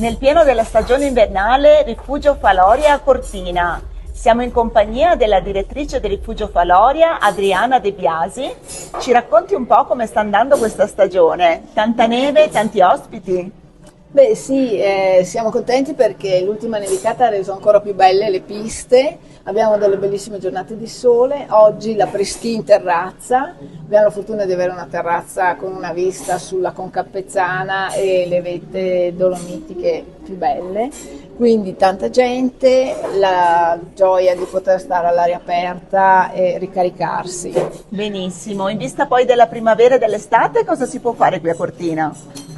Nel pieno della stagione invernale, Rifugio Faloria a Cortina. Siamo in compagnia della direttrice del Rifugio Faloria, Adriana De Biasi. Ci racconti un po' come sta andando questa stagione? Tanta neve, tanti ospiti? Beh sì, siamo contenti perché l'ultima nevicata ha reso ancora più belle le piste, abbiamo delle bellissime giornate di sole, oggi la Pristine terrazza, abbiamo la fortuna di avere una terrazza con una vista sulla Conca Pezzana e le vette dolomitiche più belle, quindi tanta gente, la gioia di poter stare all'aria aperta e ricaricarsi. Benissimo, in vista poi della primavera e dell'estate cosa si può fare qui a Cortina?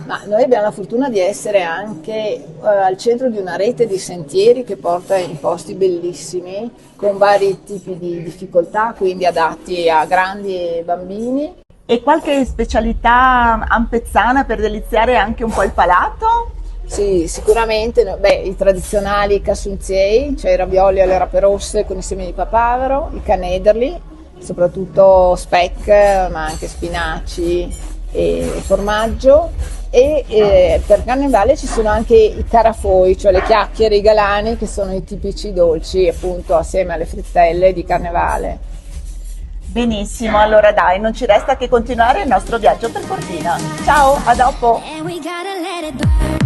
Ma noi abbiamo la fortuna di essere anche al centro di una rete di sentieri che porta in posti bellissimi, con vari tipi di difficoltà, quindi adatti a grandi e bambini. E qualche specialità ampezzana per deliziare anche un po' il palato? Sì, sicuramente, beh, i tradizionali cassunziei, cioè i ravioli alle rape rosse con i semi di papavero, i canederli, soprattutto speck, ma anche spinaci e formaggio. E per Carnevale ci sono anche i carafoi, cioè le chiacchiere, i galani, che sono i tipici dolci appunto assieme alle frittelle di Carnevale. Benissimo, allora dai, non ci resta che continuare il nostro viaggio per Cortina. Ciao, a dopo! And we gotta let it burn.